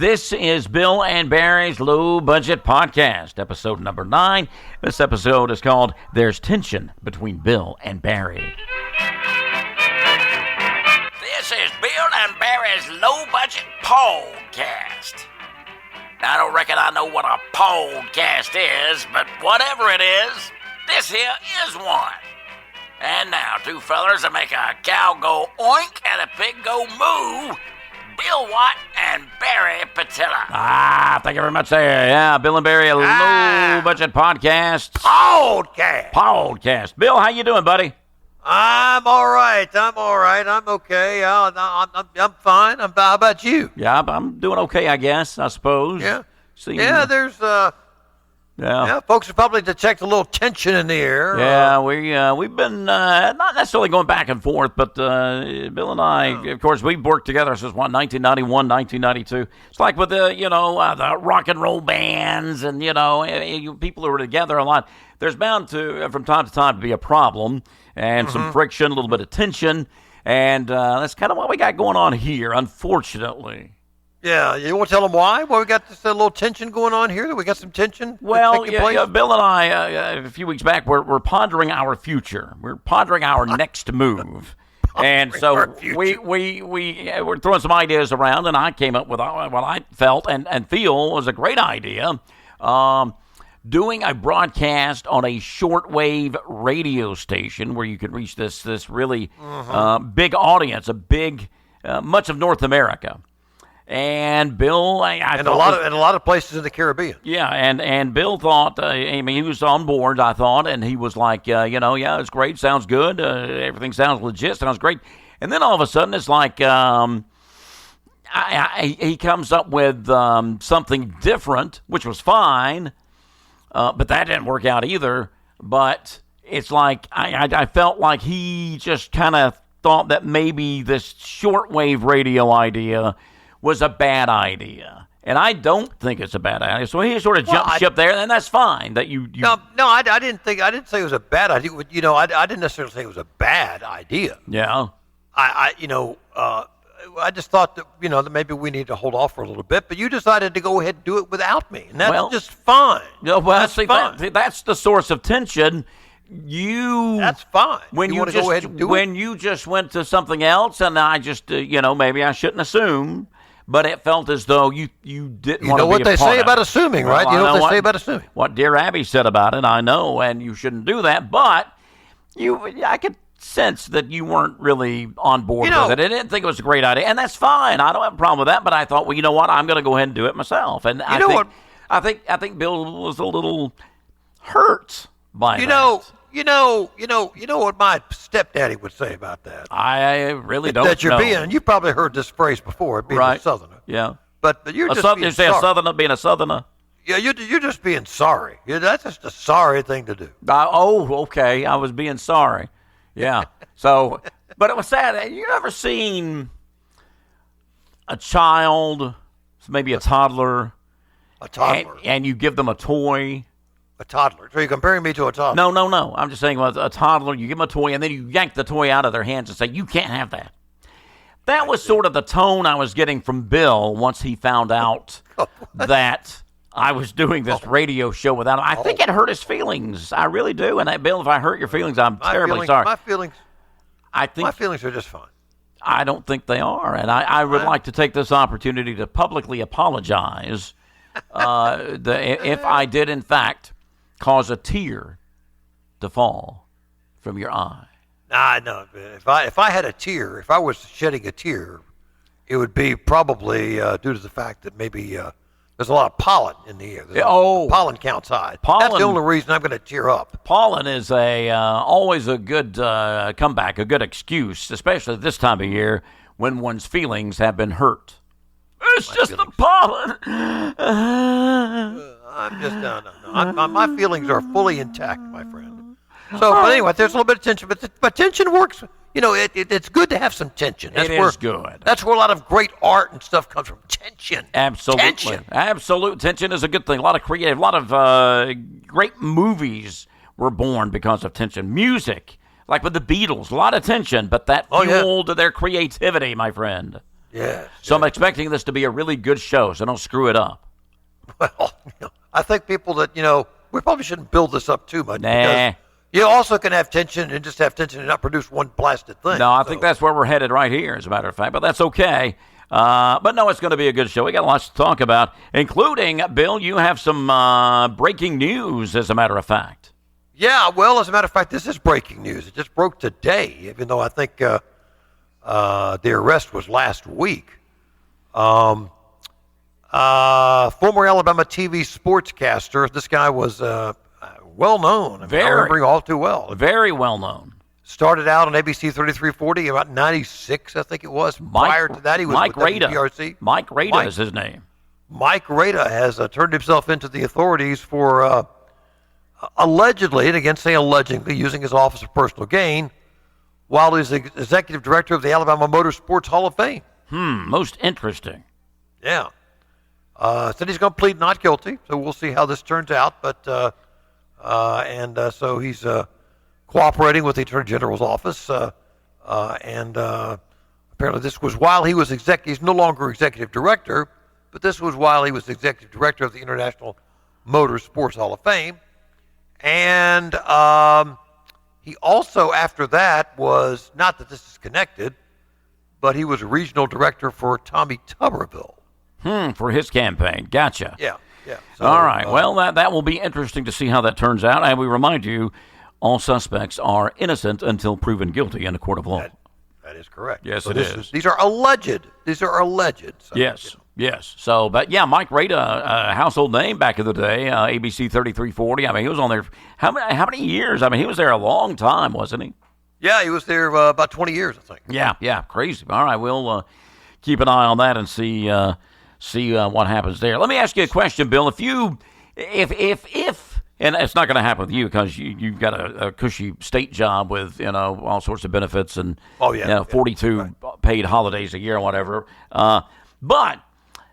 This is Bill and Barry's Low Budget Podcast, episode number 9. This episode is called There's Tension Between Bill and Barry. This is Bill and Barry's Low Budget Podcast. Now, I don't reckon I know what a podcast is, but whatever it is, this here is one. And now, two fellers that make a cow go oink and a pig go moo, Bill Watt and Barry Patilla. Thank you very much there. Yeah, Bill and Barry, a Low Budget Podcast. Podcast. Bill, how you doing, buddy? I'm all right. I'm okay. I'm fine. How about you? Yeah, I'm doing okay, I guess, I suppose. Yeah. See, There's folks are probably detect a little tension in the air. Yeah, we've been not necessarily going back and forth, but Bill and I, of course, we've worked together since 1991, 1992. It's like with the rock and roll bands and people who are together a lot. There's bound to, from time to time, to be a problem and some friction, a little bit of tension, and that's kind of what we got going on here, unfortunately. Yeah, you want to tell them why? Well, we got this little tension going on here. That we got some tension. Well, Bill and I, a few weeks back, we're pondering our future. We're pondering our next move, and so we're throwing some ideas around. And I came up with what I felt and feel was a great idea: doing a broadcast on a shortwave radio station where you could reach this really big audience, much of North America. And Bill, a lot of places in the Caribbean. Yeah, and Bill thought, he was on board, I thought, and he was like, it's great, sounds good, everything sounds legit, sounds great. And then all of a sudden, it's like he comes up with something different, which was fine, but that didn't work out either. But it's like I felt like he just kind of thought that maybe this shortwave radio idea was a bad idea, and I don't think it's a bad idea. So he sort of jumped ship there, and that's fine. That you. No, I didn't say it was a bad idea. I didn't necessarily say it was a bad idea. Yeah. I just thought that that maybe we need to hold off for a little bit, but you decided to go ahead and do it without me, and that's just fine. That's fine. That's the source of tension. That's fine. When you just went to something else, and I just maybe I shouldn't assume. But it felt as though you didn't want to be a part of it. You know what they say about assuming, right? You know what they say about assuming. What Dear Abby said about it, I know, and you shouldn't do that. But I could sense that you weren't really on board with it. I didn't think it was a great idea, and that's fine. I don't have a problem with that. But I thought, well, you know what? I'm going to go ahead and do it myself. And I think Bill was a little hurt by that. You know what my stepdaddy would say about that. I really don't know. That you're being, you've probably heard this phrase before, being a Southerner. Yeah. But you're just being sorry. You say a Southerner being a Southerner? Yeah, you're just being sorry. That's just a sorry thing to do. Okay. I was being sorry. Yeah. So, but it was sad. You ever seen a child, maybe a toddler? A toddler. And you give them a toy. A toddler. So you're comparing me to a toddler? No. I'm just saying a toddler, you give them a toy, and then you yank the toy out of their hands and say, you can't have that. That was sort of the tone I was getting from Bill once he found out that I was doing this radio show without him. I think it hurt his feelings. I really do. And Bill, if I hurt your feelings, I'm terribly sorry. My feelings are just fine. I don't think they are. And I would like to take this opportunity to publicly apologize if I did, in fact, cause a tear to fall from your eye. No. If I had a tear, if I was shedding a tear, it would be probably due to the fact that maybe there's a lot of pollen in the air. Pollen counts high. That's the only reason I'm going to tear up. Pollen is always a good comeback, a good excuse, especially this time of year when one's feelings have been hurt. It's just the pollen. I'm just no. My feelings are fully intact, my friend. So, but anyway, there's a little bit of tension, but tension works. It's good to have some tension. It is good. That's where a lot of great art and stuff comes from. Tension. Absolutely. Tension. Absolute tension is a good thing. A lot of great movies were born because of tension. Music, like with the Beatles, a lot of tension, but that fueled their creativity, my friend. Yes. So I'm expecting this to be a really good show, so don't screw it up. Well, I think people that, we probably shouldn't build this up too much. Nah. Because you also can have tension and just have tension and not produce one blasted thing. No, I think that's where we're headed right here, as a matter of fact, but that's okay. But no, it's going to be a good show. We got lots to talk about, including, Bill, you have some breaking news, as a matter of fact. Yeah, well, as a matter of fact, this is breaking news. It just broke today, even though I think the arrest was last week. Former Alabama TV sportscaster. This guy was well known. I remember him all too well. Very well known. Started out on ABC 3340 about 96, I think it was. Prior to that, he was Mike with Rada. WPRC. Mike Rada is his name. Mike Rada has turned himself into the authorities for allegedly, and again say allegedly, using his office for personal gain while he's the executive director of the Alabama Motorsports Hall of Fame. Most interesting. Yeah. Said he's going to plead not guilty, so we'll see how this turns out. But so he's cooperating with the Attorney General's office, and apparently this was while he was he's no longer executive director, but this was while he was executive director of the International Motorsports Hall of Fame. And he also, after that, was, not that this is connected, but he was a regional director for Tommy Tuberville. For his campaign. Gotcha. Yeah. So, all right. Well, that will be interesting to see how that turns out. And we remind you, all suspects are innocent until proven guilty in a court of law. That is correct. Yes, it is. These are alleged. So, yes. Yes. So, but yeah, Mike Rada, a household name back in the day, ABC 3340. I mean, he was on there. How many years? I mean, he was there a long time, wasn't he? Yeah, he was there about 20 years, I think. Yeah. Crazy. All right. We'll keep an eye on that and see what happens there. Let me ask you a question, Bill. If and it's not going to happen with you because you've got a cushy state job with all sorts of benefits and 42 paid holidays a year or whatever. But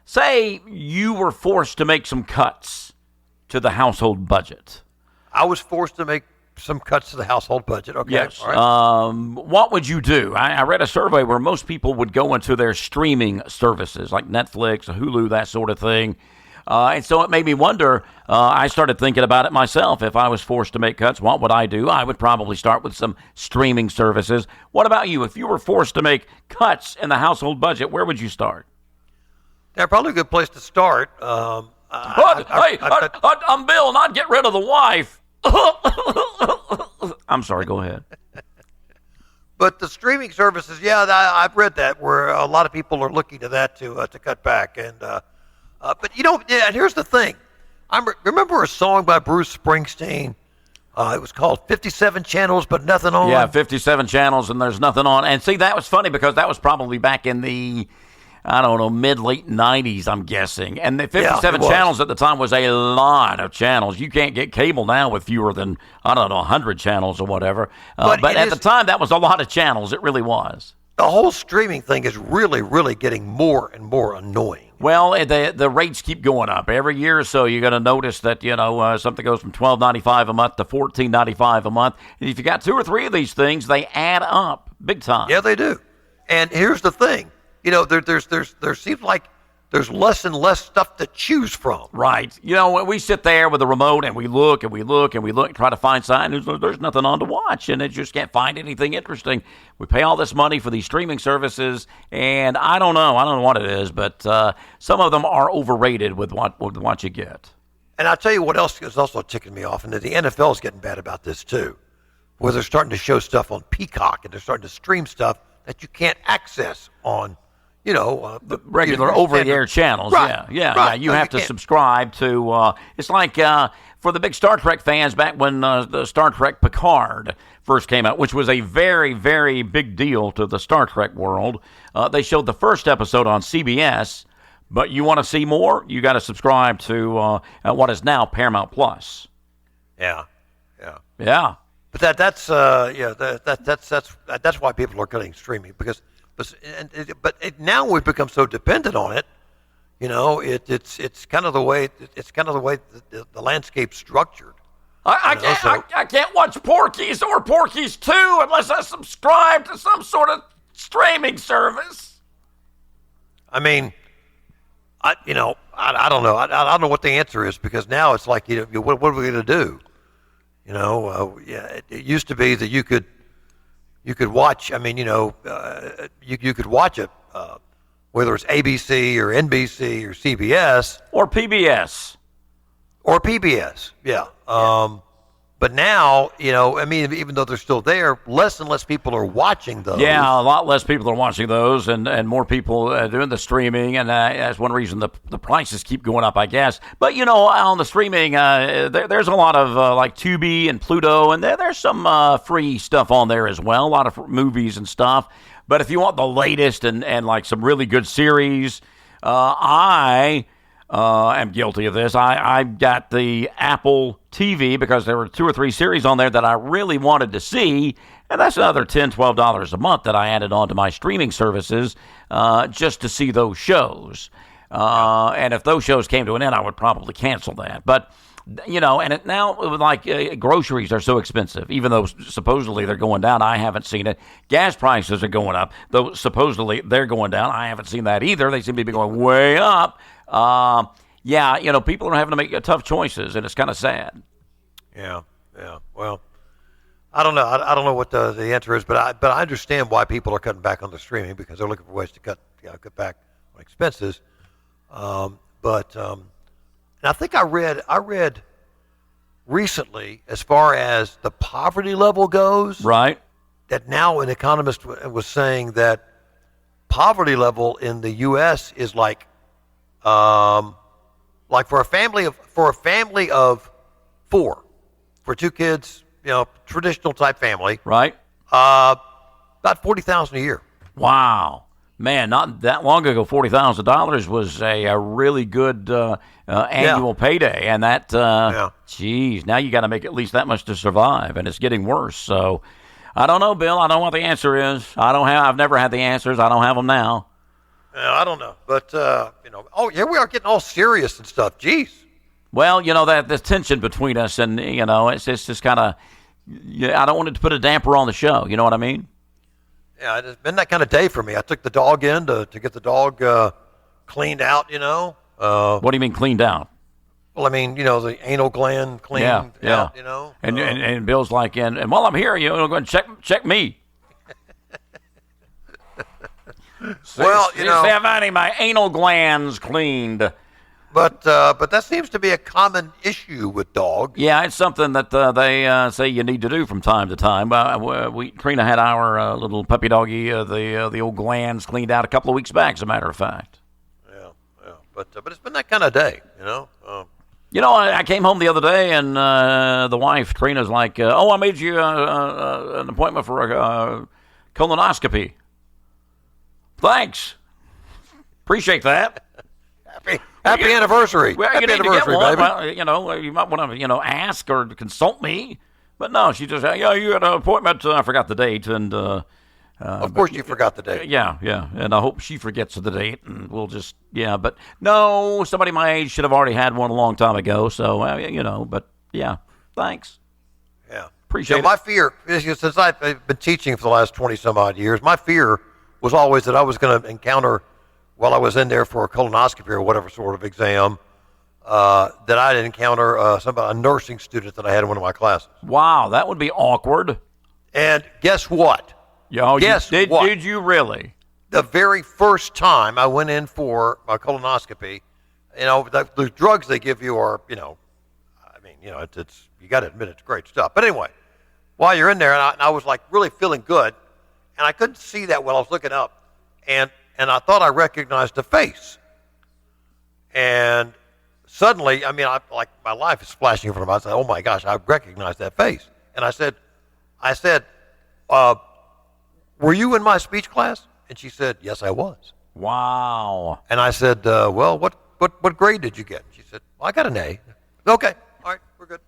say you were forced to make some cuts to the household budget. I was forced to make some cuts to the household budget. Okay. Yes. All right. What would you do? I read a survey where most people would go into their streaming services like Netflix, Hulu, that sort of thing. And so it made me wonder, I started thinking about it myself. If I was forced to make cuts, what would I do? I would probably start with some streaming services. What about you? If you were forced to make cuts in the household budget, where would you start? Yeah, probably a good place to start. I'm Bill, not get rid of the wife. I'm sorry, go ahead. But the streaming services, I've read that, where a lot of people are looking to that to cut back. And but here's the thing. Remember a song by Bruce Springsteen? It was called 57 Channels But Nothing On. Yeah, 57 channels and there's nothing on. And see, that was funny because that was probably back in the, mid-late 90s, I'm guessing. And the 57 channels at the time was a lot of channels. You can't get cable now with fewer than, 100 channels or whatever. But at the time, that was a lot of channels. It really was. The whole streaming thing is really, really getting more and more annoying. Well, the rates keep going up. Every year or so, you're going to notice that, something goes from $12.95 a month to $14.95 a month. And if you got two or three of these things, they add up big time. Yeah, they do. And here's the thing. There seems like there's less and less stuff to choose from. Right. When we sit there with the remote and we look and we look and we look and try to find something, there's nothing on to watch, and it just can't find anything interesting. We pay all this money for these streaming services, and I don't know what it is, but some of them are overrated with what you get. And I'll tell you what else is also ticking me off, and the NFL is getting bad about this too, where they're starting to show stuff on Peacock and they're starting to stream stuff that you can't access on the regular over-the-air channels. Right. Yeah. You have to subscribe to. It's like for the big Star Trek fans back when the Star Trek Picard first came out, which was a very, very big deal to the Star Trek world. They showed the first episode on CBS, but you want to see more, you got to subscribe to what is now Paramount Plus. Yeah. But that's why people are cutting streaming because. But now we've become so dependent on it. It's kind of the way the landscape's structured. I can't watch Porky's or Porky's 2 unless I subscribe to some sort of streaming service. I mean, I don't know. I don't know what the answer is, because now it's like, what are we going to do? It used to be that you could watch. I mean, you could watch it, whether it's ABC or NBC or CBS or PBS. Or PBS, yeah. But now, I mean, even though they're still there, less and less people are watching those. Yeah, a lot less people are watching those, and more people doing the streaming, and that's one reason the prices keep going up, I guess. But, on the streaming, there's a lot of, like Tubi and Pluto, and there's some free stuff on there as well, a lot of movies and stuff. But if you want the latest and like some really good series, I am guilty of this. I've got the Apple TV because there were 2 or 3 series on there that I really wanted to see, and that's another $10, $12 a month that I added on to my streaming services just to see those shows. And if those shows came to an end, I would probably cancel that. But, and now, like, groceries are so expensive, even though supposedly they're going down. I haven't seen it. Gas prices are going up, though supposedly they're going down. I haven't seen that either. They seem to be going way up. People are having to make tough choices, and it's kind of sad. Yeah. Well, I don't know. I don't know what the answer is, but I understand why people are cutting back on the streaming, because they're looking for ways to cut back on expenses. And I think I read recently, as far as the poverty level goes, right, that now an economist was saying that poverty level in the U.S. is like for a family of 4, for 2 kids, traditional type family, right? About $40,000 a year. Wow, man! Not that long ago, $40,000 was a really good annual payday, and that, geez, now you got to make at least that much to survive, and it's getting worse. So, I don't know, Bill. I don't know what the answer is. I've never had the answers. I don't have them now. I don't know, but here we are getting all serious and stuff. Jeez. Well, that the tension between us, and it's just kind of. I don't want it to put a damper on the show. You know what I mean? Yeah, it's been that kind of day for me. I took the dog in to get the dog cleaned out. What do you mean cleaned out? Well, I mean, the anal gland cleaned out. And Bill's like, and while I'm here, go and check me. Well, see if I need my anal glands cleaned. But that seems to be a common issue with dogs. Yeah, it's something that they say you need to do from time to time. Trina had our little puppy doggy, the old glands cleaned out a couple of weeks back, as a matter of fact. Yeah. But it's been that kind of day, I came home the other day, and the wife, Trina's like, I made you an appointment for a colonoscopy. Thanks. Appreciate that. Happy anniversary. Well, Happy anniversary, baby. Well, you might want to, ask or consult me. But no, she just, you had an appointment. I forgot the date. And of course you forgot the date. Yeah. And I hope she forgets the date. And we'll just, But no, somebody my age should have already had one a long time ago. So, but yeah, thanks. Yeah. Appreciate it. My fear, since I've been teaching for the last 20-some-odd years, my fear was always that I was going to encounter, while I was in there for a colonoscopy or whatever sort of exam, that I'd encounter a nursing student that I had in one of my classes. Wow, that would be awkward. And guess what? What? Did you really? The very first time I went in for my colonoscopy, the drugs they give you are, it's you got to admit it's great stuff. But anyway, while you're in there, and I was like really feeling good, and I couldn't see that well. I was looking up, and I thought I recognized a face. And suddenly, my life is flashing in front of me. I said, "Oh my gosh, I recognize that face." And I said, "Were you in my speech class?" And she said, "Yes, I was." Wow. And I said, "Well, what grade did you get?" She said, "Well, I got an A." Okay, all right, we're good.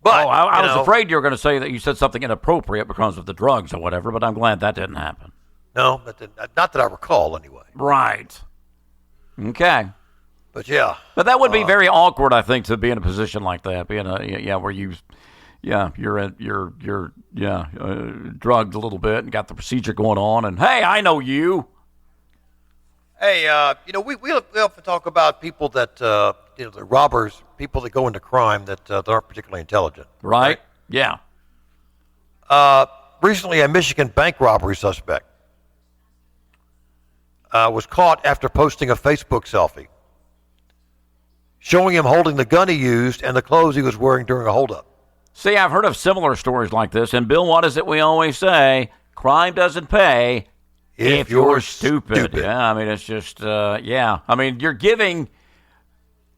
But I was afraid you were going to say that you said something inappropriate because of the drugs or whatever, but I'm glad that didn't happen. No, not that I recall, anyway. Right. Okay. But yeah. But that would be very awkward, I think, to be in a position like that, where you're drugged a little bit and got the procedure going on, and hey, I know you. Hey, we often talk about people that the robbers, people that go into crime that aren't particularly intelligent. Right? Yeah. Recently, a Michigan bank robbery suspect was caught after posting a Facebook selfie showing him holding the gun he used and the clothes he was wearing during a holdup. See, I've heard of similar stories like this. And, Bill, what is it we always say? Crime doesn't pay if you're stupid. Yeah, I mean, it's just, yeah. I mean, you're giving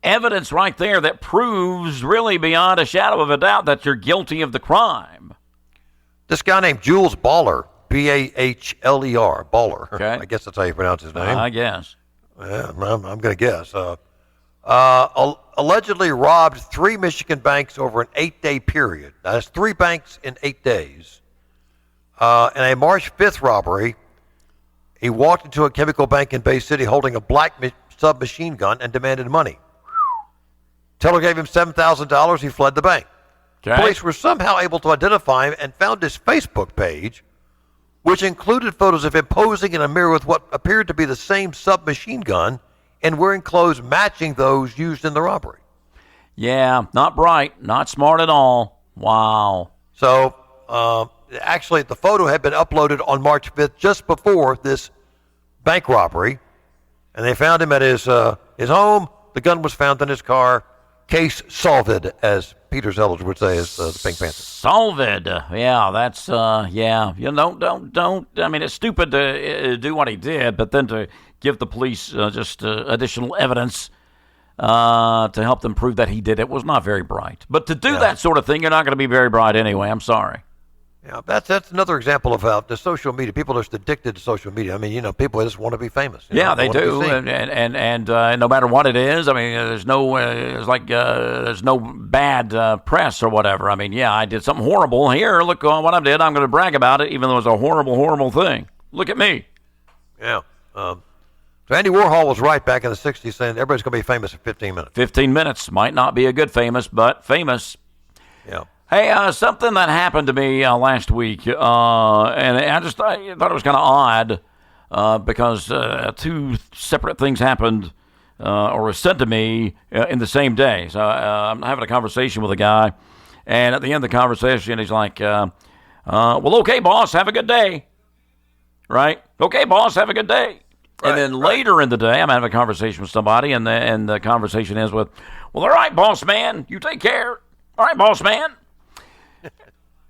evidence right there that proves really beyond a shadow of a doubt that you're guilty of the crime. This guy named Jules Baller, Bahler, Baller. Okay. I guess that's how you pronounce his name. I guess. Yeah, I'm going to guess. Allegedly robbed 3 Michigan banks over an 8-day period. Now, that's 3 banks in 8 days. In a March 5th robbery, he walked into a chemical bank in Bay City holding a black submachine gun and demanded money. Teller gave him $7,000. He fled the bank. Okay. Police were somehow able to identify him and found his Facebook page, which included photos of him posing in a mirror with what appeared to be the same submachine gun and wearing clothes matching those used in the robbery. Yeah, not bright, not smart at all. Wow. So, actually, the photo had been uploaded on March 5th, just before this bank robbery, and they found him at his home. The gun was found in his car. Case solved, as Peter Sellers would say, as the Pink Panther. Solved. Yeah, that's, yeah. You know, don't. I mean, it's stupid to do what he did, but then to give the police just additional evidence to help them prove that he did it was not very bright. But to do that sort of thing, you're not going to be very bright anyway. I'm sorry. Yeah, that's another example of how the social media, people are just addicted to social media. I mean, people just want to be famous. Yeah, they do, and no matter what it is, I mean, there's no bad press or whatever. I mean, yeah, I did something horrible. Here, look what I did. I'm going to brag about it, even though it was a horrible, horrible thing. Look at me. Yeah. So Andy Warhol was right back in the 60s saying everybody's going to be famous in 15 minutes. 15 minutes might not be a good famous, but famous. Yeah. Hey, something that happened to me last week, and I thought it was kind of odd because 2 separate things happened or were said to me in the same day. So I'm having a conversation with a guy, and at the end of the conversation, he's like, well, okay, boss, have a good day. Right? Okay, boss, have a good day. Right, and then later in the day, I'm having a conversation with somebody, and the conversation ends with, well, all right, boss man, you take care. All right, boss man.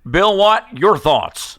Bill Watt, your thoughts?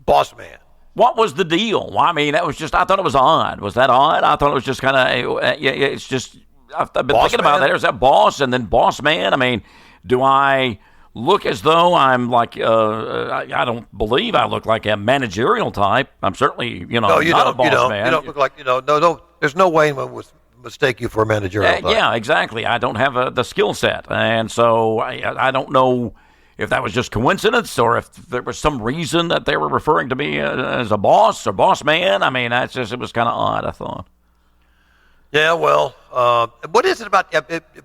Boss man. What was the deal? Well, I mean, that was just, I thought it was odd. Was that odd? I thought it was just kind of, it's just, I've been boss thinking man? About that. Is that boss and then boss man? I mean, do I look as though I'm like, I don't believe I look like a managerial type. I'm certainly, no, you not don't, a boss man. You don't look like, no, there's no way anyone would mistake you for a managerial type. Yeah, exactly. I don't have the skill set. And so I don't know if that was just coincidence or if there was some reason that they were referring to me as a boss or boss man. I mean, it was kind of odd, I thought. Yeah, well, what is it about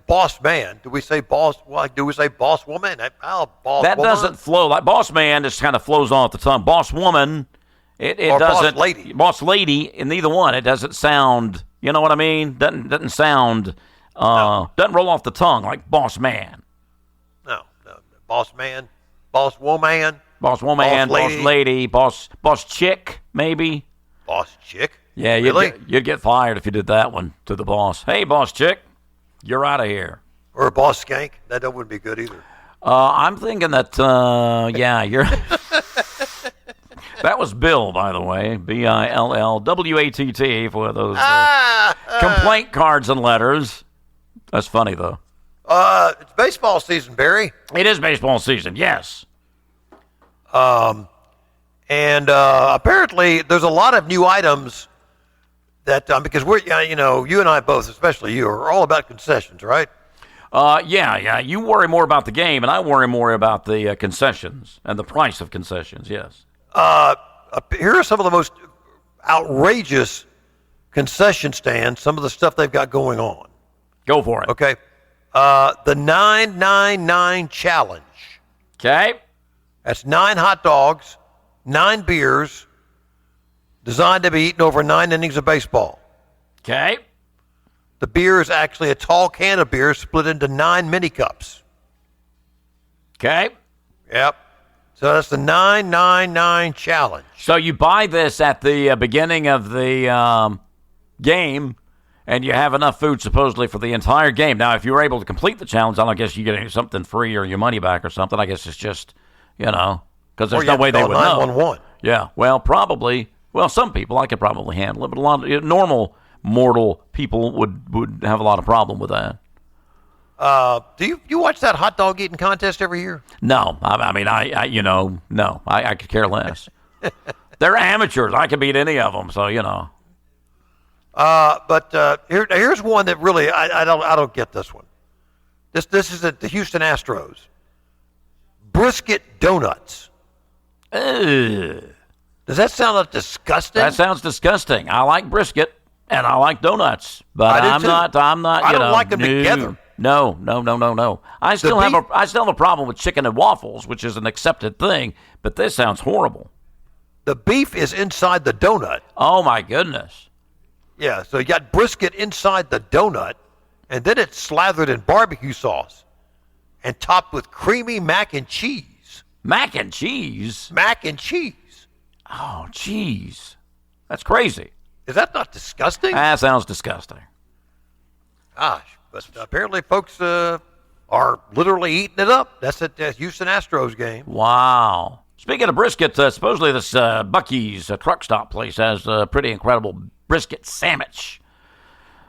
boss man? Do we say boss? Well, do we say boss woman? Boss that woman? Doesn't flow. Like boss man just kind of flows off the tongue. Boss woman, it or doesn't. Boss lady. Boss lady, in neither one. It doesn't sound, you know what I mean? Doesn't sound, doesn't roll off the tongue like boss man. No. Boss man, boss woman. Boss woman, boss lady, boss chick, maybe. Boss chick? Yeah, really? You'd get fired if you did that one to the boss. Hey, boss chick, you're out of here. Or a boss skank? That wouldn't be good either. I'm thinking that, you're... That was Bill, by the way. BILLWATT for those complaint cards and letters. That's funny, though. It's baseball season, Barry. It is baseball season, yes. And apparently there's a lot of new items that, because we're, you and I both, especially you, are all about concessions, right? Yeah. You worry more about the game, and I worry more about the concessions and the price of concessions, yes. Here are some of the most outrageous concession stands, some of the stuff they've got going on. Go for it. Okay. The 999 challenge. Okay. That's 9 hot dogs, 9 beers, designed to be eaten over 9 innings of baseball. Okay. The beer is actually a tall can of beer split into 9 mini cups. Okay. Yep. So that's the 999 challenge. So you buy this at the beginning of the game, and you have enough food supposedly for the entire game. Now, if you were able to complete the challenge, I don't guess you get something free or your money back or something. I guess it's just, because there's no way they would know. 911. Yeah. Well, probably. Well, some people I could probably handle it, but a lot of normal mortal people would have a lot of problem with that. Do you watch that hot dog eating contest every year? No, no, I could care less. They're amateurs. I could beat any of them, so But here's one that really I don't get this one. This is at the Houston Astros. Brisket donuts. Ugh. Does that sound disgusting? That sounds disgusting. I like brisket and I like donuts, but I'm not. I don't like them together. No. I still have a problem with chicken and waffles, which is an accepted thing, but this sounds horrible. The beef is inside the donut. Oh my goodness. Yeah, so you got brisket inside the donut, and then it's slathered in barbecue sauce and topped with creamy mac and cheese. Mac and cheese? Mac and cheese. Oh, cheese. That's crazy. Is that not disgusting? That sounds disgusting. Gosh, but apparently folks are literally eating it up. That's at the Houston Astros game. Wow. Speaking of brisket, supposedly this Buc-ee's truck stop place has a pretty incredible brisket sandwich.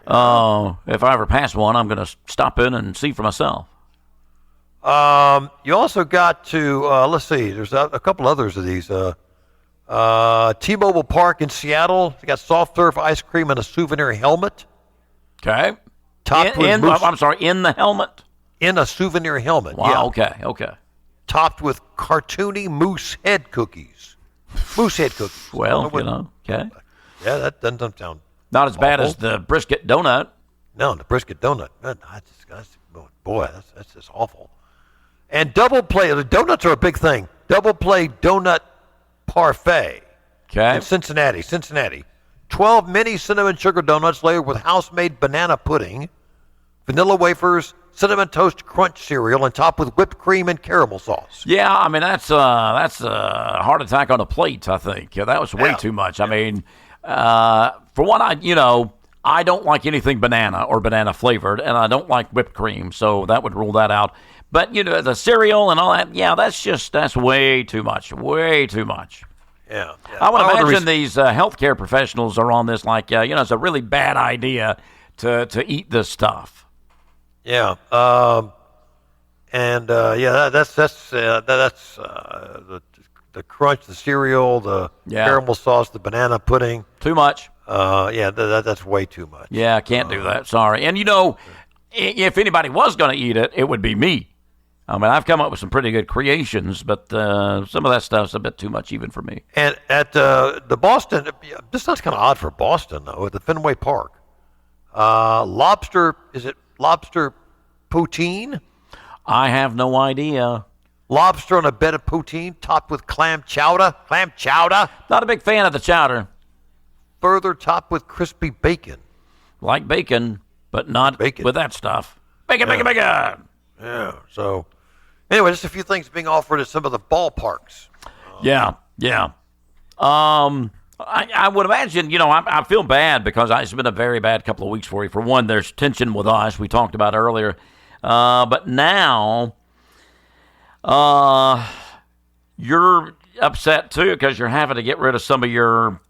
If I ever pass one, I'm going to stop in and see for myself. You also got to, let's see, there's a couple others of these. T-Mobile Park in Seattle, they got soft serve ice cream and a souvenir helmet. Okay. In the helmet? In a souvenir helmet, wow, yeah. Okay. Topped with cartoony moose head cookies. Moose head cookies. Well, okay. Yeah, that doesn't sound not as bad as the brisket donut. No, the brisket donut. Boy, that's just awful. And double play. The donuts are a big thing. Double play donut parfait. Okay. In Cincinnati. 12 mini cinnamon sugar donuts layered with house-made banana pudding, vanilla wafers, cinnamon toast crunch cereal, and topped with whipped cream and caramel sauce. Yeah, I mean that's a heart attack on a plate. I think that was way too much. I mean, for one, I don't like anything banana or banana flavored, and I don't like whipped cream, so that would rule that out. But the cereal and all that, that's way too much. Way too much. Yeah. I would imagine these healthcare professionals are on this like, it's a really bad idea to eat this stuff. Yeah. That's the crunch, the cereal, the caramel sauce, the banana pudding. Too much. That's way too much. Yeah, I can't do that. Sorry. And if anybody was going to eat it, it would be me. I mean, I've come up with some pretty good creations, but some of that stuff's a bit too much even for me. And at the Boston, this sounds kind of odd for Boston, though, at the Fenway Park. Lobster poutine? I have no idea. Lobster on a bed of poutine topped with clam chowder. Not a big fan of the chowder. Further topped with crispy bacon. Like bacon, but not with that stuff. Bacon. Yeah, so anyway, just a few things being offered at some of the ballparks. Yeah. I would imagine, I feel bad because it's been a very bad couple of weeks for you. For one, there's tension with us, we talked about earlier. But now, you're upset too because you're having to get rid of some of your,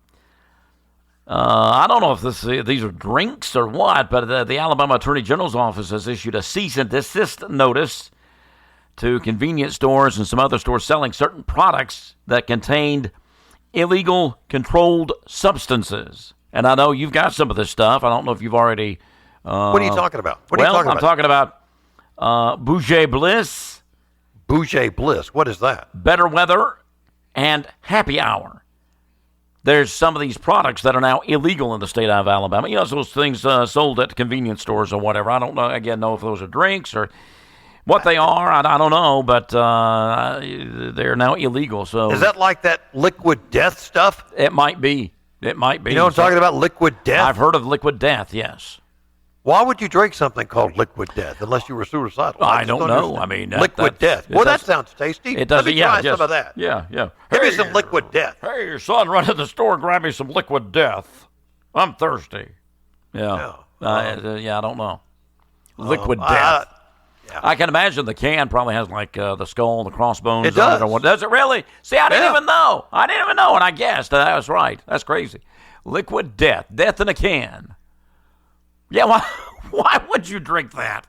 I don't know if these are drinks or what, but the Alabama Attorney General's office has issued a cease and desist notice to convenience stores and some other stores selling certain products that contained illegal controlled substances. And I know you've got some of this stuff. I don't know if you've already... what are you talking about? I'm talking about Bougie Bliss. Bougie Bliss. What is that? Better Weather and Happy Hour. There's some of these products that are now illegal in the state of Alabama. Those things sold at convenience stores or whatever. I don't know if those are drinks or what they are. I don't know, but they're now illegal. So is that like that liquid death stuff? It might be. It might be. You know what I'm talking about? Liquid Death? I've heard of Liquid Death, yes. Why would you drink something called Liquid Death unless you were suicidal? I don't know. I mean, Liquid Death. Well, that sounds tasty. It does. Let me try some of that. Yeah. Give me some Liquid Death. Hey, son, run to the store and grab me some Liquid Death. I'm thirsty. Yeah. I don't know. Liquid Death. I can imagine the can probably has like the skull, the crossbones. It does. Does it really? See, I didn't even know. And I guessed. That was right. That's crazy. Liquid Death. Death in a can. Yeah, why would you drink that?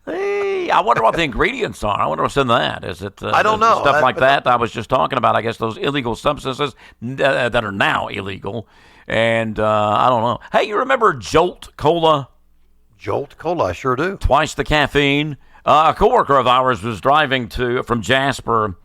Hey, I wonder what the ingredients are. I wonder what's in that. Is it I don't know. Stuff like that I was just talking about, I guess, those illegal substances that are now illegal. And I don't know. Hey, you remember Jolt Cola? Jolt Cola, I sure do. Twice the caffeine. A coworker of ours was driving from Jasper,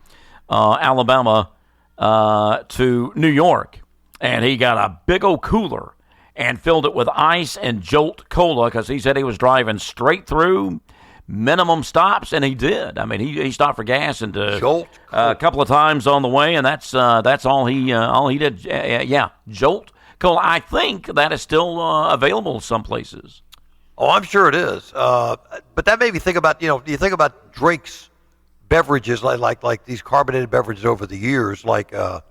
Alabama, to New York, and he got a big old cooler and filled it with ice and Jolt Cola because he said he was driving straight through, minimum stops, and he did. I mean, he stopped for gas and Jolt a couple of times on the way, and that's all he did. Yeah, Jolt Cola. I think that is still available some places. Oh, I'm sure it is. But that made me think about, you think about drinks, beverages like these carbonated beverages over the years, and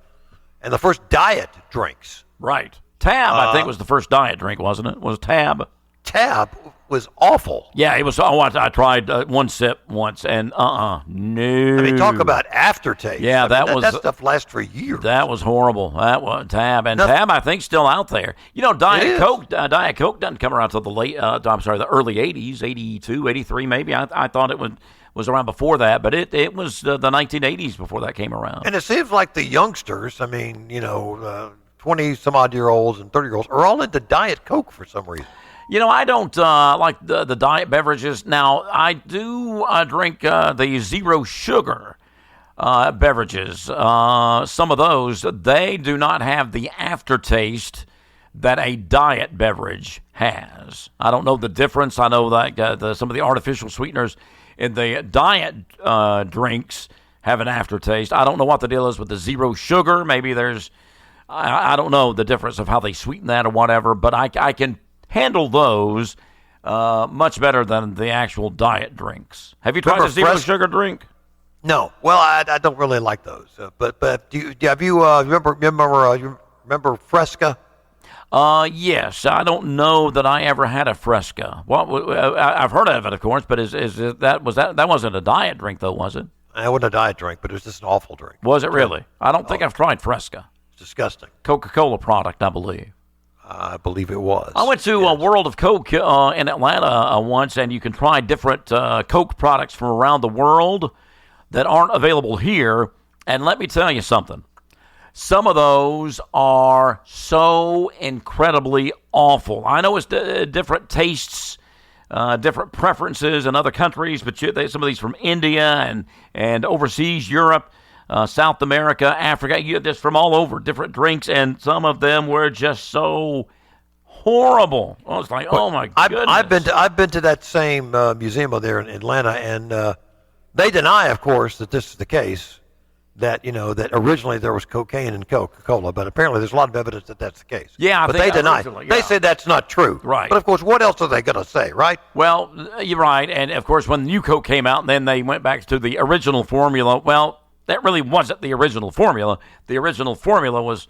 the first diet drinks. Right. Tab, I think, was the first diet drink, wasn't it? Was Tab? Tab was awful. Yeah, it was. Oh, I tried one sip once, and no. I mean, talk about aftertaste. Yeah, that stuff lasts for years. That was horrible. That was Tab, and Tab, I think, still out there. Diet Coke doesn't come around until the early '80s, '82, '83, maybe. I thought it was around before that, but it was the 1980s before that came around. And it seems like the youngsters, 20-some-odd-year-olds and 30-year-olds are all into Diet Coke for some reason. I don't like the diet beverages. Now, I do drink the zero sugar beverages. Some of those, they do not have the aftertaste that a diet beverage has. I don't know the difference. I know that some of the artificial sweeteners in the diet drinks have an aftertaste. I don't know what the deal is with the zero sugar. Maybe there's, I don't know the difference of how they sweeten that or whatever, but I can handle those much better than the actual diet drinks. Have you tried a zero sugar drink? No. Well, I don't really like those. But have you remember Fresca? Yes. I don't know that I ever had a Fresca. I've heard of it, of course, but that wasn't a diet drink though, was it? It wasn't a diet drink, but it was just an awful drink. Was it really? I don't think I've tried Fresca. It's disgusting. Coca-Cola product, I believe. I believe it was. I went to a World of Coke in Atlanta once, and you can try different Coke products from around the world that aren't available here. And let me tell you something. Some of those are so incredibly awful. I know it's different tastes, different preferences in other countries, but some of these from India and overseas, Europe, South America, Africa, you get this from all over, different drinks, and some of them were just so horrible. Oh, it's like, oh my goodness. I've been to that same museum over there in Atlanta, and they deny, of course, that this is the case. That that originally there was cocaine in Coca-Cola, but apparently there's a lot of evidence that that's the case. Yeah, but they deny. Yeah. They say that's not true. Right. But of course, what else are they going to say, right? Well, you're right, and of course, when new Coke came out, and then they went back to the original formula. Well, that really wasn't the original formula. The original formula was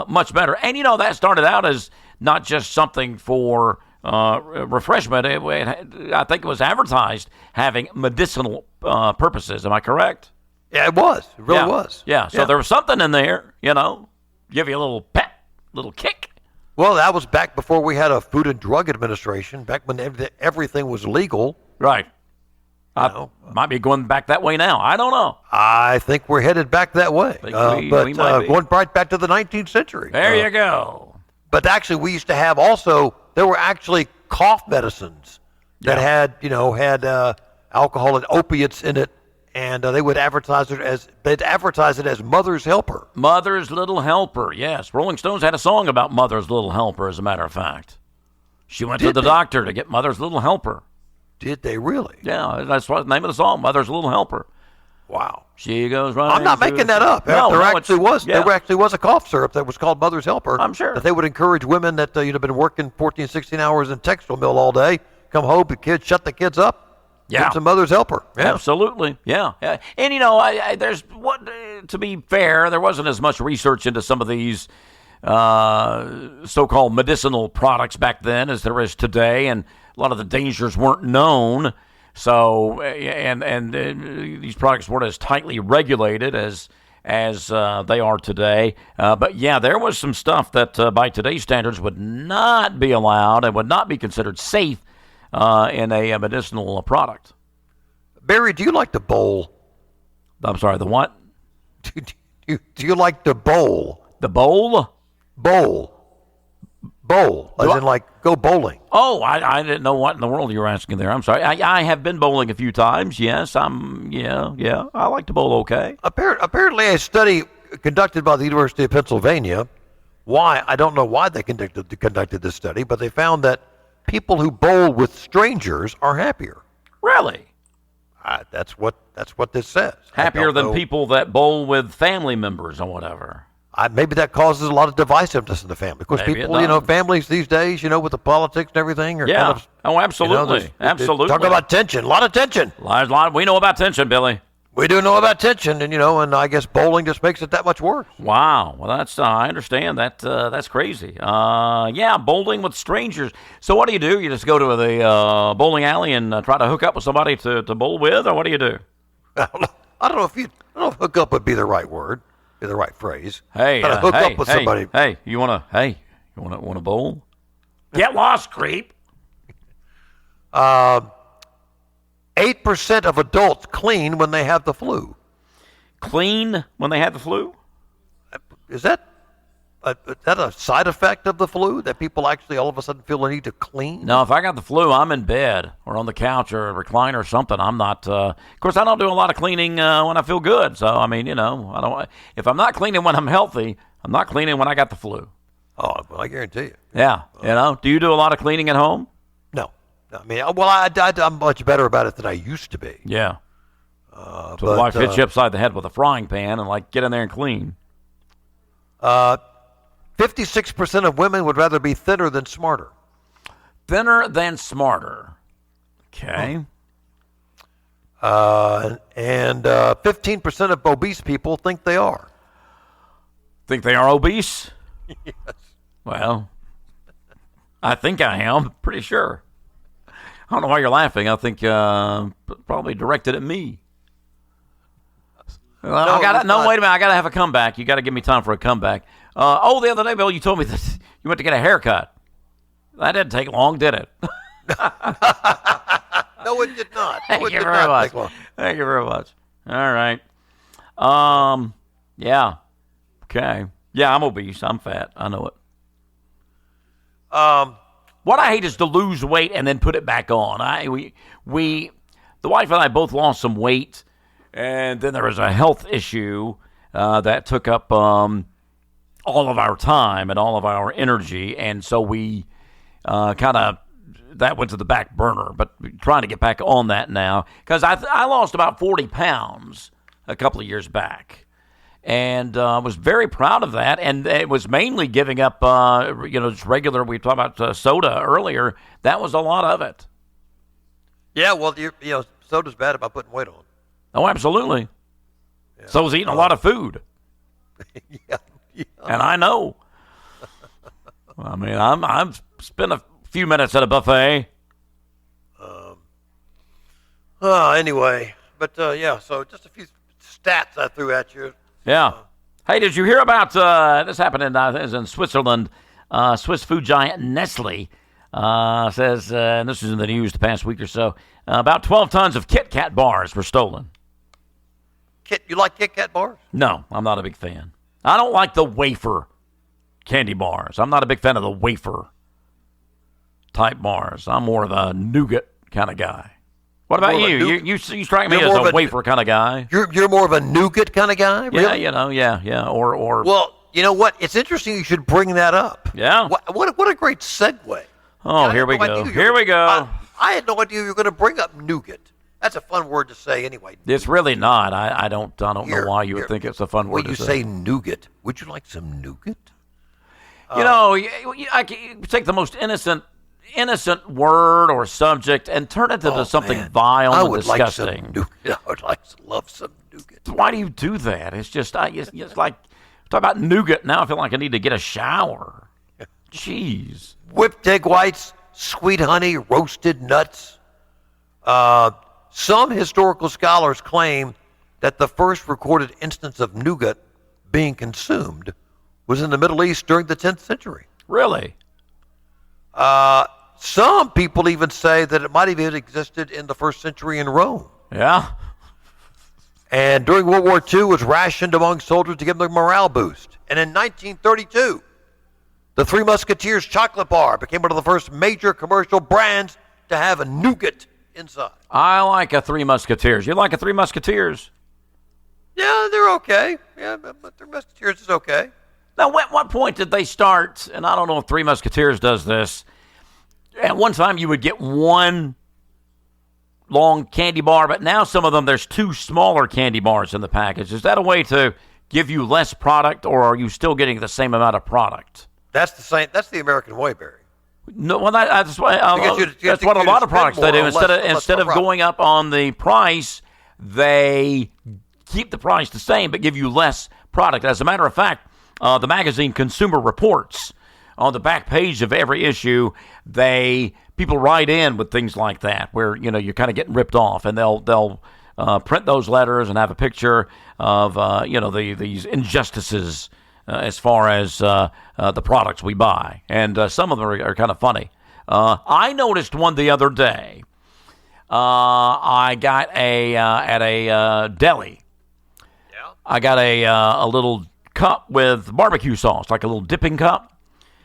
much better, and that started out as not just something for refreshment. I think it was advertised having medicinal purposes. Am I correct? Yeah, it was. It really was. Yeah, so there was something in there, give you a little pep, little kick. Well, that was back before we had a Food and Drug Administration, back when everything was legal. Right. Might be going back that way now. I don't know. I think we're headed back that way. We might be. Going right back to the 19th century. There you go. But actually, we used to have also, there were actually cough medicines that had alcohol and opiates in it. And they would advertise it as Mother's Helper. Mother's Little Helper, yes. Rolling Stones had a song about Mother's Little Helper, as a matter of fact. She went to the doctor to get Mother's Little Helper. Did they really? Yeah, that's what the name of the song, Mother's Little Helper. Wow. She goes running. I'm not making that up. No, there actually was a cough syrup that was called Mother's Helper. I'm sure that they would encourage women that been working 14, 16 hours in textile mill all day, come home, the kids, shut the kids up. Yeah. Get some Mother's Helper. Yeah. Absolutely. Yeah. And there's to be fair, there wasn't as much research into some of these so-called medicinal products back then as there is today, and a lot of the dangers weren't known. So, and these products weren't as tightly regulated as they are today. But yeah, there was some stuff that by today's standards would not be allowed and would not be considered safe in a medicinal product. Barry, do you like to bowl? I'm sorry, the what? Do you like to bowl? The bowl? Bowl, as in like go bowling. Oh, I didn't know what in the world you were asking there. I'm sorry. I have been bowling a few times. Yes, yeah. I like to bowl okay. Apparently, a study conducted by the University of Pennsylvania. I don't know why they conducted this study, but they found that people who bowl with strangers are happier. Really? That's what this says. Happier than people that bowl with family members or whatever. Maybe that causes a lot of divisiveness in the family. Because people, families these days, with the politics and everything, are kind of. Oh, absolutely. Absolutely. Talk about tension. A lot of tension. We know about tension, Billy. We do know about tension, and and I guess bowling just makes it that much worse. Wow. Well, I understand that. That's crazy. Bowling with strangers. So what do? You just go to the bowling alley and try to hook up with somebody to bowl with, or what do you do? I don't know if hook up would be the right word. Be the right phrase. Hook up with somebody. Hey, you wanna bowl? Get lost, creep. 8% of adults clean when they have the flu. Clean when they have the flu? Is that a side effect of the flu, that people actually all of a sudden feel the need to clean? No, if I got the flu, I'm in bed or on the couch or a recliner or something. I'm not. Of course, I don't do a lot of cleaning when I feel good. So I mean, I don't. If I'm not cleaning when I'm healthy, I'm not cleaning when I got the flu. Oh, well, I guarantee you. Yeah, Do you do a lot of cleaning at home? No. I mean, I'm much better about it than I used to be. Yeah. So the wife hits you upside the head with a frying pan and get in there and clean. 56% of women would rather be thinner than smarter. Thinner than smarter. Okay. And 15% of obese people think they are. Think they are obese? Yes. Well, I think I am. Pretty sure. I don't know why you're laughing. I think probably directed at me. Well, wait a minute. I got to have a comeback. You got to give me time for a comeback. The other day, Bill, you told me that you went to get a haircut. That didn't take long, did it? No, it did not. Thank you very much. Thank you very much. All right. Yeah. Okay. Yeah, I'm obese. I'm fat. I know it. What I hate is to lose weight and then put it back on. The wife and I both lost some weight, and then there was a health issue that took up all of our time and all of our energy, and so we that went to the back burner. But trying to get back on that now, because I lost about 40 pounds a couple of years back, and was very proud of that. And it was mainly giving up, just regular. We talked about soda earlier. That was a lot of it. Yeah, well, soda's bad about putting weight on. Oh, absolutely. Yeah. So I was eating a lot of food. Yeah. And I know. I mean, I've spent a few minutes at a buffet. Anyway, but so just a few stats I threw at you. Yeah. Hey, did you hear about this happened in Switzerland? Swiss food giant Nestle says, and this was in the news the past week or so, about 12 tons of Kit Kat bars were stolen. You like Kit Kat bars? No, I'm not a big fan. I don't like the wafer candy bars. I'm not a big fan of the wafer type bars. I'm more of a nougat kind of guy. What about you? You strike me as a wafer kind of guy. You're more of a nougat kind of guy? Really? Yeah. Or well, you know what? It's interesting you should bring that up. Yeah. What a great segue. Oh, here we go. Here we go. I had no idea you were going to bring up nougat. That's a fun word to say anyway. It's really not. I don't know why you would think it's a fun word to say. When you say nougat, would you like some nougat? You know, I can take the most innocent word or subject and turn it into something vile and disgusting. I would love some nougat. Why do you do that? It's just, it's like, talk about nougat. Now I feel like I need to get a shower. Jeez. Whipped egg whites, sweet honey, roasted nuts. Some historical scholars claim that the first recorded instance of nougat being consumed was in the Middle East during the 10th century. Really? Some people even say that it might have even existed in the 1st century in Rome. Yeah. And during World War II, it was rationed among soldiers to give them a morale boost. And in 1932, the Three Musketeers chocolate bar became one of the first major commercial brands to have a nougat inside. I like a Three Musketeers. You like a Three Musketeers? Yeah, they're okay. Yeah, but Three Musketeers is okay. Now, at what point did they start, and I don't know if Three Musketeers does this, at one time you would get one long candy bar, but now some of them, there's 2 smaller candy bars in the package. Is that a way to give you less product, or are you still getting the same amount of product? That's the same. That's the American way, Barry. No, well, that's what a lot of products they do. Instead of going up on the price, they keep the price the same, but give you less product. As a matter of fact, the magazine Consumer Reports, on the back page of every issue, people write in with things like that, where you're kind of getting ripped off, and they'll print those letters and have a picture of these injustices as far as the products we buy, and some of them are kind of funny. I noticed one the other day. I got at a deli. Yeah. I got a little cup with barbecue sauce, like a little dipping cup.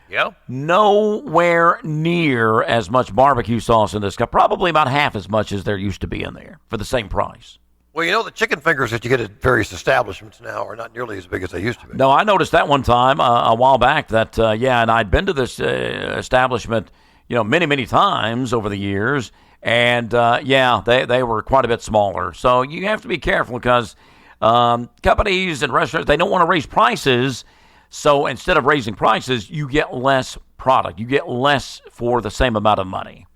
Yeah. Nowhere near as much barbecue sauce in this cup. Probably about half as much as there used to be in there for the same price. Well, the chicken fingers that you get at various establishments now are not nearly as big as they used to be. No, I noticed that one time a while back that, and I'd been to this establishment, many, many times over the years, and, they were quite a bit smaller. So you have to be careful because companies and restaurants, they don't want to raise prices. So instead of raising prices, you get less product. You get less for the same amount of money.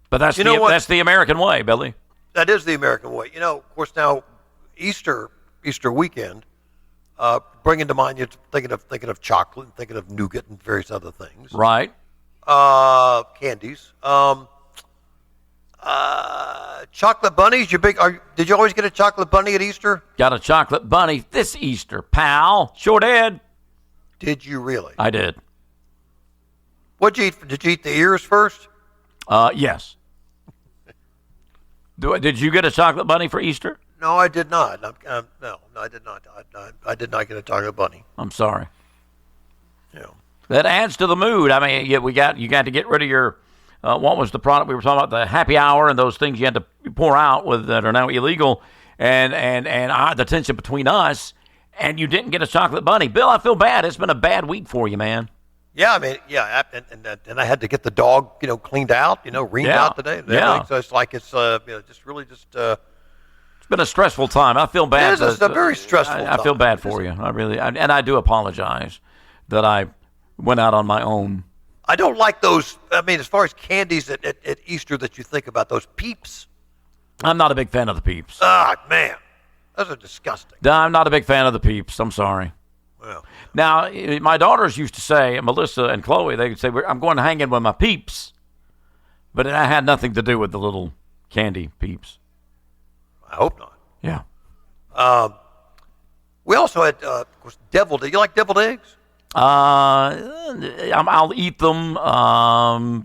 But that's that's the American way, Billy. That is the American way. Of course, now Easter weekend, bringing to mind, you're thinking of chocolate, and thinking of nougat, and various other things. Right. Candies. Chocolate bunnies. Did you always get a chocolate bunny at Easter? Got a chocolate bunny this Easter, pal. Sure did. Did you really? I did. What'd you eat? Did you eat the ears first? Yes. Did you get a chocolate bunny for Easter? No, I did not. No, I did not. I did not get a chocolate bunny. I'm sorry. That adds to the mood. I mean, you got to get rid of your. What was the product we were talking about? The happy hour and those things you had to pour out that are now illegal, and the tension between us, and you didn't get a chocolate bunny. Bill, I feel bad. It's been a bad week for you, man. Yeah, I mean, and I had to get the dog, cleaned out, reamed out today. Yeah. So it's like it's just really just. It's been a stressful time. I feel bad. It is a very stressful time. I feel bad for you. I really, and I do apologize that I went out on my own. I don't like those. I mean, as far as candies at Easter that you think about, those Peeps. I'm not a big fan of the Peeps. Ah, man. Those are disgusting. I'm not a big fan of the Peeps. I'm sorry. Well. Now, my daughters used to say, Melissa and Chloe, they would say, I'm going to hang in with my Peeps. But it had nothing to do with the little candy Peeps. I hope not. Yeah. We also had, of course, deviled eggs. You like deviled eggs? I'll eat them.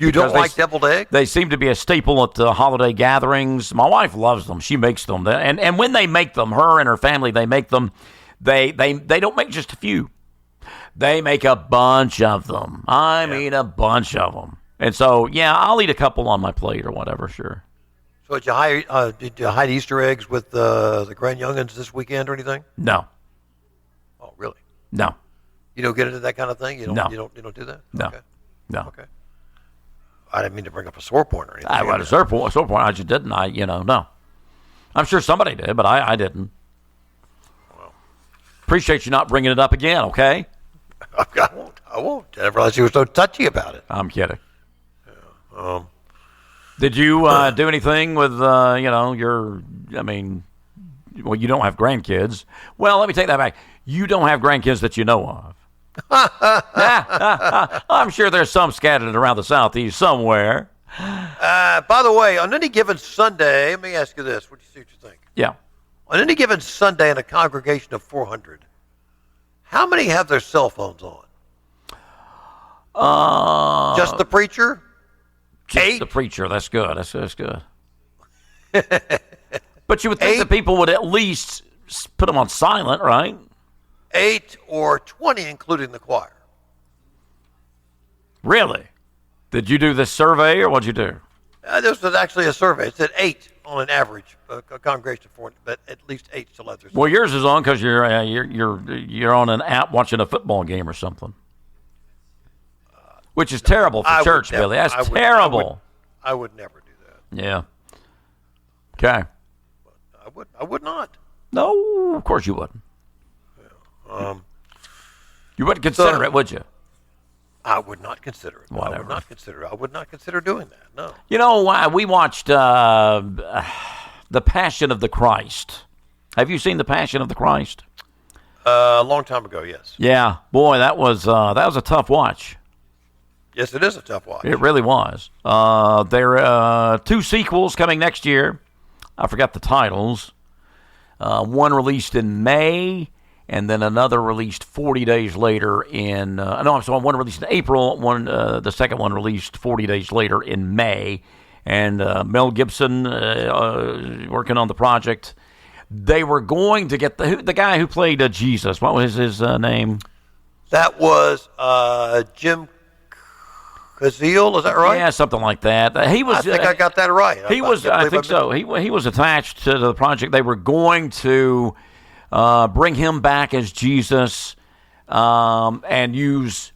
You don't like deviled eggs? They seem to be a staple at holiday gatherings. My wife loves them. She makes them, and when they make them, her and her family, they make them. They don't make just a few. They make a bunch of them. I mean, a bunch of them. And so, I'll eat a couple on my plate or whatever. Sure. So did you hide Easter eggs with the Grand Youngins this weekend or anything? No. Oh, really? No. You don't get into that kind of thing? No. You don't do that? No. Okay. No. Okay. I didn't mean to bring up a sore point or anything. I had a sore point. I just didn't. No. I'm sure somebody did, but I didn't. Well, appreciate you not bringing it up again, okay? I won't. I didn't realize you were so touchy about it. I'm kidding. Yeah. Did you do anything with, you don't have grandkids. Well, let me take that back. You don't have grandkids that you know of. I'm sure there's some scattered around the Southeast somewhere. By the way, on any given Sunday, let me ask you this. What do you see what you think? Yeah. On any given Sunday in a congregation of 400, how many have their cell phones on? Just the preacher? Just 8? the preacher. That's good. That's good. But you would think that people would at least put them on silent, right? 8 or 20, including the choir. Really? Did you do this survey, or what'd you do? This was actually a survey. It said 8 on an average, a congregation of 40, but at least 8 still have their cell Well, yours is on because you're on an app watching a football game or something, which is terrible for church, Billy. That's terrible. I would never do that. Yeah. Okay. I would not. No, of course you wouldn't. You wouldn't consider it, would you? I would not consider it. Whatever. I would not consider doing that. No. You know, we watched The Passion of the Christ. Have you seen The Passion of the Christ? A long time ago, yes. Yeah, boy, that was a tough watch. Yes, it is a tough watch. It really was. There are 2 sequels coming next year. I forgot the titles. One released in May, and then another released 40 days later in... one released in April, the second one released 40 days later in May. And Mel Gibson working on the project. They were going to get the guy who played Jesus. What was his name? That was Jim Cazile, is that right? Yeah, something like that. I think I got that right. I think so. He was attached to the project. They were going to bring him back as Jesus and use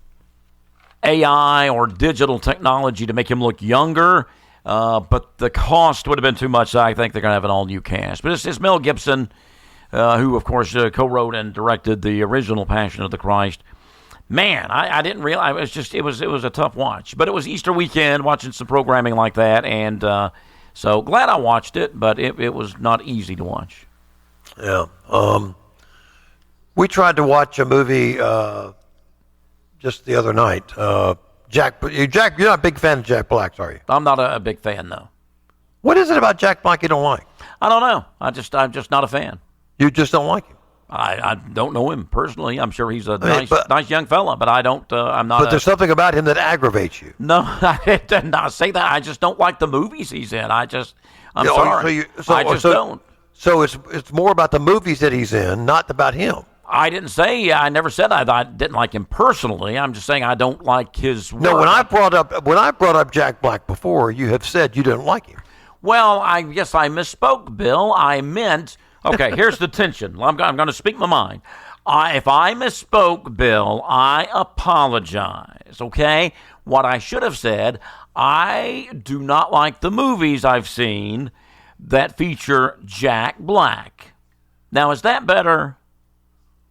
AI or digital technology to make him look younger. But the cost would have been too much. So I think they're going to have an all-new cast. But it's Mel Gibson, who, of course, co-wrote and directed the original Passion of the Christ. Man, I didn't realize it was a tough watch. But it was Easter weekend, watching some programming like that, and so glad I watched it. But it was not easy to watch. Yeah. We tried to watch a movie just the other night. Jack, you're not a big fan of Jack Black's, are you? I'm not a big fan, though. What is it about Jack Black you don't like? I don't know. I'm just not a fan. You just don't like him? I don't know him personally. I'm sure he's a nice young fella, but I don't. I'm not. But there's something about him that aggravates you. No, I did not say that. I just don't like the movies he's in. I'm sorry. I just don't. So it's more about the movies that he's in, not about him. I didn't say. I never said I didn't like him personally. I'm just saying I don't like his work. No, when I brought up Jack Black before, you have said you didn't like him. Well, I guess I misspoke, Bill. I meant. Okay, here's the tension. I'm going to speak my mind. If I misspoke, Bill, I apologize, okay? What I should have said, I do not like the movies I've seen that feature Jack Black. Now, is that better?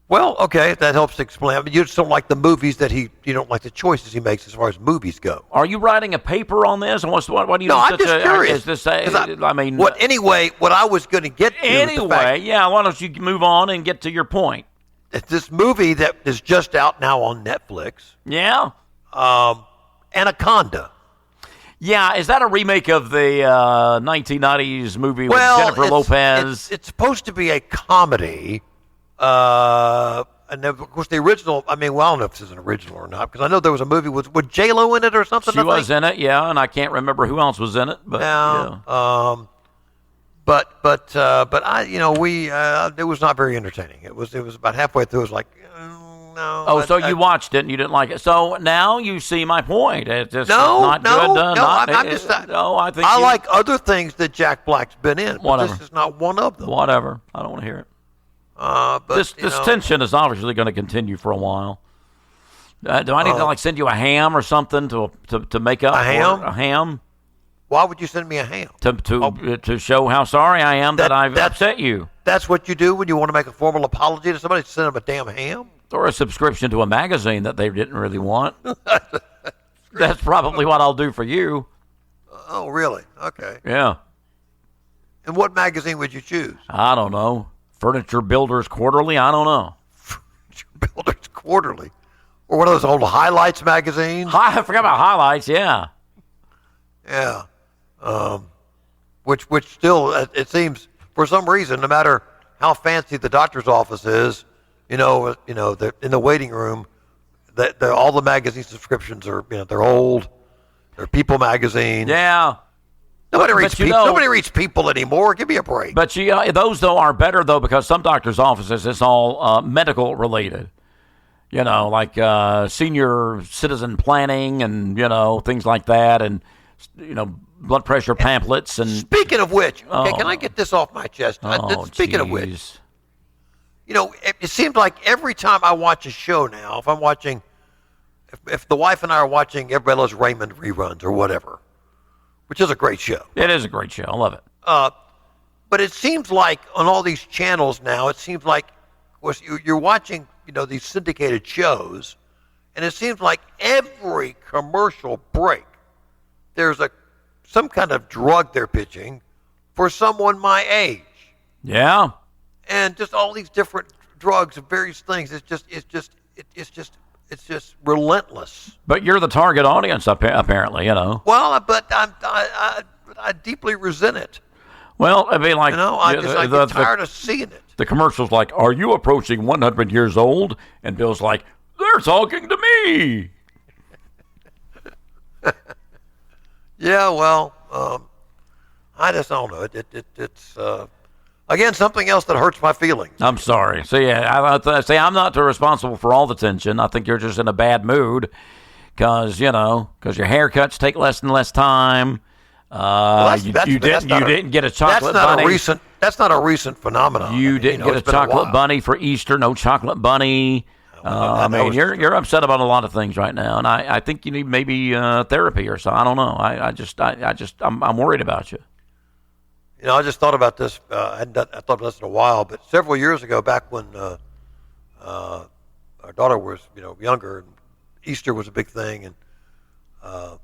Well, okay, that helps to explain. I mean, you just don't like the movies that you don't like the choices he makes as far as movies go. Are you writing a paper on this? What do you? No, I'm just curious. Is this what I was going to get to. Anyway, why don't you move on and get to your point? It's this movie that is just out now on Netflix. Yeah. Anaconda. Yeah, is that a remake of the 1990s movie with Jennifer Lopez? It's supposed to be a comedy. And then, of course, the original, I don't know if this is an original or not, because I know there was a movie with J-Lo in it or something. She was in it, yeah, and I can't remember who else was in it. But, yeah. But it was not very entertaining. It was about halfway through. It was like, no. Oh, so you watched it and you didn't like it. So now you see my point. It's just not good. I like other things that Jack Black's been in, but whatever. This is not one of them. Whatever. I don't want to hear it. This tension is obviously going to continue for a while. Do I need to send you a ham or something to make up a ham? A ham? Why would you send me a ham? To show how sorry I am that I've upset you. That's what you do when you want to make a formal apology to somebody? Send them a damn ham? Or a subscription to a magazine that they didn't really want. That's probably what I'll do for you. Oh, really? Okay. Yeah. And what magazine would you choose? I don't know. Furniture Builders Quarterly? I don't know. Furniture Builders Quarterly? Or one of those old Highlights magazines? I forgot about Highlights, yeah. Yeah. Which still, it seems, for some reason, no matter how fancy the doctor's office is, in the waiting room, all the magazine subscriptions are, they're old. They're People magazine. Yeah. Nobody reads People anymore. Give me a break. But those, though, are better, though, because some doctors' offices, it's all medical related. Like senior citizen planning and, things like that. And, blood pressure pamphlets. And speaking of which, can I get this off my chest? Speaking of which, it seems like every time I watch a show now, if the wife and I are watching Everybody Loves Raymond reruns or whatever, which is a great show. It is a great show. I love it. But it seems like on all these channels now, it seems like, of course, you're watching, these syndicated shows, and it seems like every commercial break, there's some kind of drug they're pitching for someone my age. Yeah. And just all these different drugs and various things. It's just relentless. But you're the target audience, apparently. Well, but I deeply resent it. Well, I mean, like, I get tired of seeing it. The commercial's like, "Are you approaching 100 years old?" And Bill's like, "They're talking to me." Yeah, well, I just don't know. It's again something else that hurts my feelings. I'm sorry. So yeah, I'm not responsible for all the tension. I think you're just in a bad mood because your haircuts take less and less time. You didn't get a chocolate bunny. That's not a recent phenomenon. You didn't get a chocolate bunny for Easter. No chocolate bunny. You're upset about a lot of things right now, and I think you need maybe therapy or something. I don't know. I'm worried about you. I just thought about this. I thought about this in a while, but several years ago, back when our daughter was younger, and Easter was a big thing, and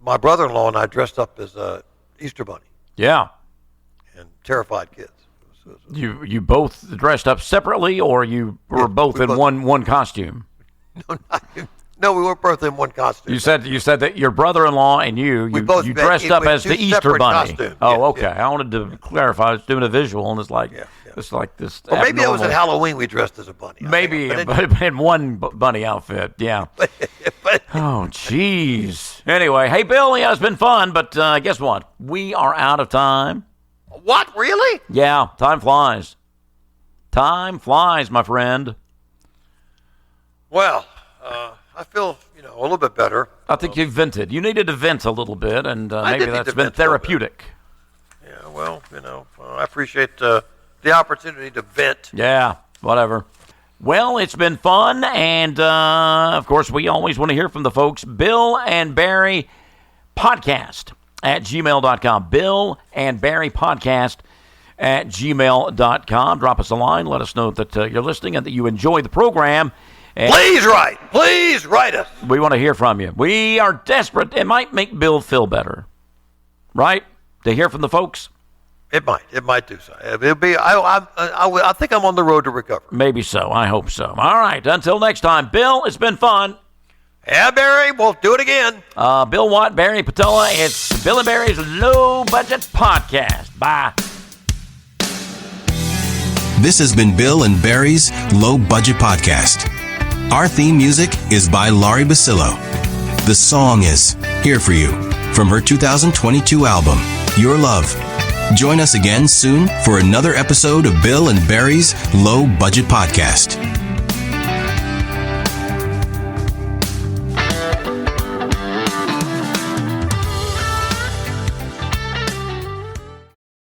my brother-in-law and I dressed up as Easter Bunny. Yeah. And terrified kids. You both dressed up separately, or you were both in one costume? No, we weren't both in one costume. You said that your brother-in-law and you dressed up as the Easter Bunny. Costumes. Oh, okay. Yeah. I wanted to clarify. I was doing a visual, and it's like it's like this. Or maybe it was at Halloween we dressed as a bunny. Maybe, but in one bunny outfit. Yeah. Oh, jeez. Anyway, hey, Bill, it's been fun, but guess what? We are out of time. What? Really? Yeah, time flies. Time flies, my friend. Well, I feel, a little bit better. I think you've vented. You needed to vent a little bit, and maybe that's been therapeutic. Yeah, well, I appreciate the opportunity to vent. Yeah, whatever. Well, it's been fun, and, of course, we always want to hear from the folks. Bill and Barry Podcast at gmail.com. Bill and Barry Podcast at gmail.com. Drop us a line. Let us know that you're listening and that you enjoy the program. And please write us. We want to hear from you. We are desperate. It might make Bill feel better, right? To hear from the folks. It might do so. It'll be. I think I'm on the road to recovery. Maybe so. I hope so. All right. Until next time, Bill. It's been fun. Yeah, Barry. We'll do it again. Bill Watt, Barry Patella. It's Bill and Barry's Low Budget Podcast. Bye. This has been Bill and Barry's Low Budget Podcast. Our theme music is by Laurie Basillo. The song is Here For You from her 2022 album, Your Love. Join us again soon for another episode of Bill and Barry's Low Budget Podcast.